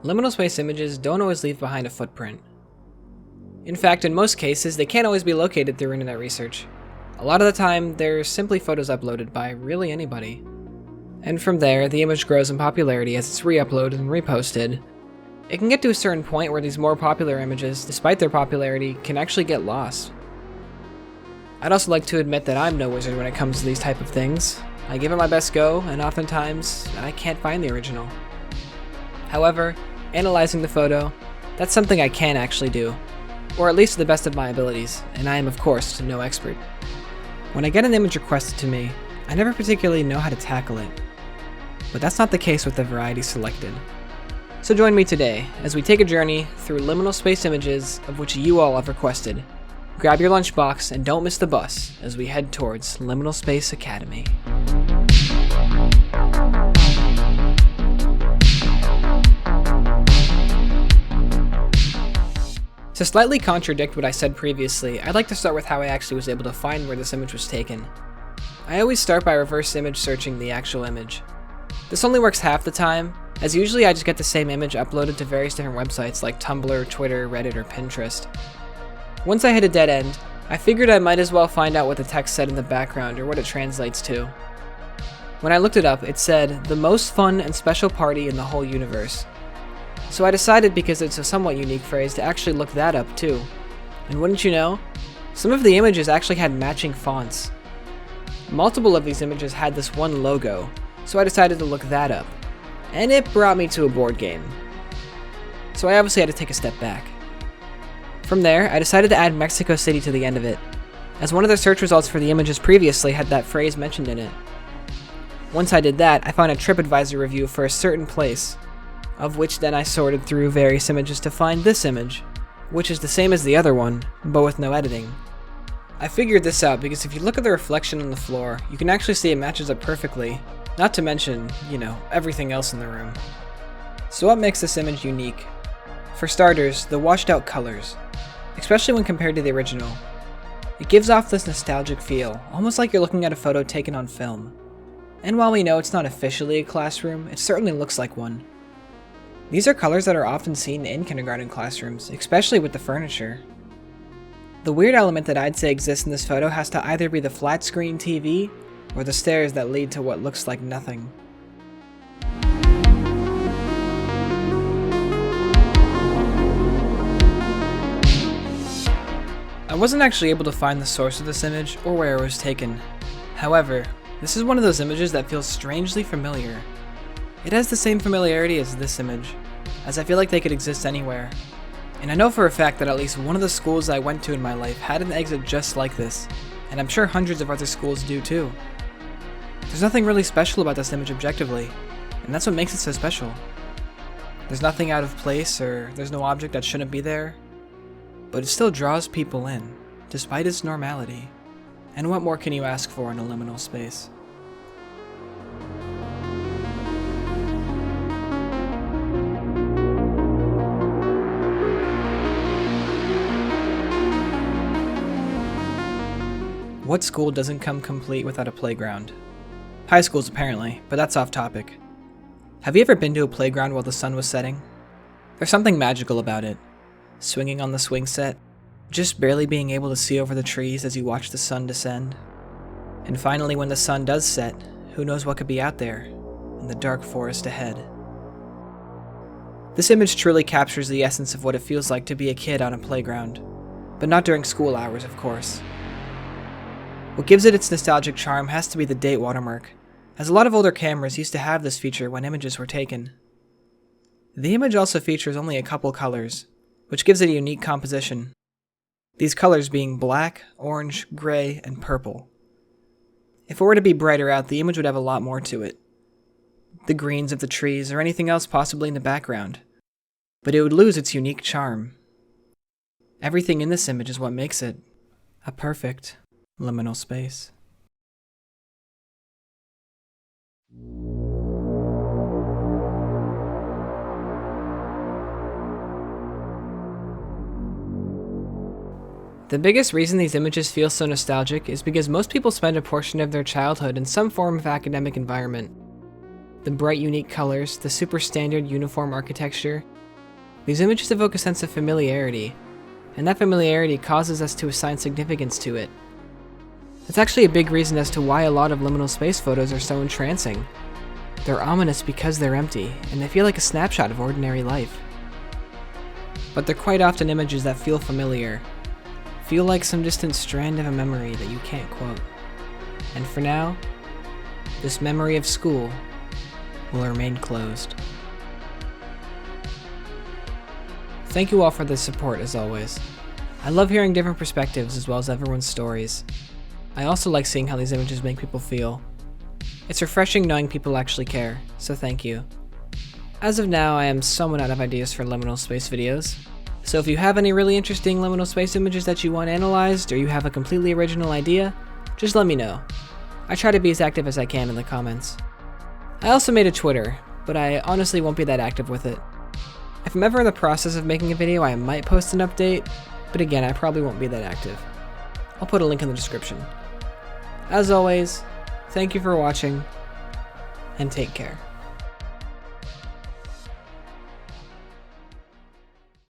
liminal space images don't always leave behind a footprint. In fact, in most cases, they can't always be located through internet research. A lot of the time, they're simply photos uploaded by really anybody. And from there, the image grows in popularity as it's re-uploaded and reposted. It can get to a certain point where these more popular images, despite their popularity, can actually get lost. I'd also like to admit that I'm no wizard when it comes to these type of things. I give it my best go, and oftentimes, I can't find the original. However, analyzing the photo, that's something I can actually do, or at least to the best of my abilities, and I am of course no expert. When I get an image requested to me, I never particularly know how to tackle it, but that's not the case with the variety selected. So join me today as we take a journey through liminal space images of which you all have requested. Grab your lunchbox and don't miss the bus as we head towards Liminal Space Academy. To slightly contradict what I said previously, I'd like to start with how I actually was able to find where this image was taken. I always start by reverse image searching the actual image. This only works half the time, as usually I just get the same image uploaded to various different websites like Tumblr, Twitter, Reddit, or Pinterest. Once I hit a dead end, I figured I might as well find out what the text said in the background or what it translates to. When I looked it up, it said, "the most fun and special party in the whole universe." So I decided, because it's a somewhat unique phrase, to actually look that up too. And wouldn't you know, some of the images actually had matching fonts. Multiple of these images had this one logo, so I decided to look that up. And it brought me to a board game. So I obviously had to take a step back. From there, I decided to add Mexico City to the end of it, as one of the search results for the images previously had that phrase mentioned in it. Once I did that, I found a TripAdvisor review for a certain place, of which then I sorted through various images to find this image, which is the same as the other one, but with no editing. I figured this out because if you look at the reflection on the floor, you can actually see it matches up perfectly, not to mention, everything else in the room. So what makes this image unique? For starters, the washed out colors, especially when compared to the original. It gives off this nostalgic feel, almost like you're looking at a photo taken on film. And while we know it's not officially a classroom, it certainly looks like one. These are colors that are often seen in kindergarten classrooms, especially with the furniture. The weird element that I'd say exists in this photo has to either be the flat screen TV, or the stairs that lead to what looks like nothing. I wasn't actually able to find the source of this image or where it was taken. However, this is one of those images that feels strangely familiar. It has the same familiarity as this image, as I feel like they could exist anywhere. And I know for a fact that at least one of the schools I went to in my life had an exit just like this, and I'm sure hundreds of other schools do too. There's nothing really special about this image objectively, and that's what makes it so special. There's nothing out of place, or there's no object that shouldn't be there, but it still draws people in, despite its normality. And what more can you ask for in a liminal space? What school doesn't come complete without a playground? High schools apparently, but that's off topic. Have you ever been to a playground while the sun was setting? There's something magical about it. Swinging on the swing set, just barely being able to see over the trees as you watch the sun descend. And finally, when the sun does set, who knows what could be out there in the dark forest ahead. This image truly captures the essence of what it feels like to be a kid on a playground, but not during school hours, of course. What gives it its nostalgic charm has to be the date watermark, as a lot of older cameras used to have this feature when images were taken. The image also features only a couple colors, which gives it a unique composition. These colors being black, orange, gray, and purple. If it were to be brighter out, the image would have a lot more to it. The greens of the trees or anything else possibly in the background. But it would lose its unique charm. Everything in this image is what makes it a perfect liminal space. The biggest reason these images feel so nostalgic is because most people spend a portion of their childhood in some form of academic environment. The bright, unique colors, the super standard uniform architecture, These images evoke a sense of familiarity, and that familiarity causes us to assign significance to it. That's actually a big reason as to why a lot of liminal space photos are so entrancing. They're ominous because they're empty, and they feel like a snapshot of ordinary life. But they're quite often images that feel familiar, feel like some distant strand of a memory that you can't quote. And for now, this memory of school will remain closed. Thank you all for the support as always. I love hearing different perspectives as well as everyone's stories. I also like seeing how these images make people feel. It's refreshing knowing people actually care, so thank you. As of now, I am somewhat out of ideas for liminal space videos, so if you have any really interesting liminal space images that you want analyzed, or you have a completely original idea, just let me know. I try to be as active as I can in the comments. I also made a Twitter, but I honestly won't be that active with it. If I'm ever in the process of making a video, I might post an update, but again, I probably won't be that active. I'll put a link in the description. As always, thank you for watching, and take care.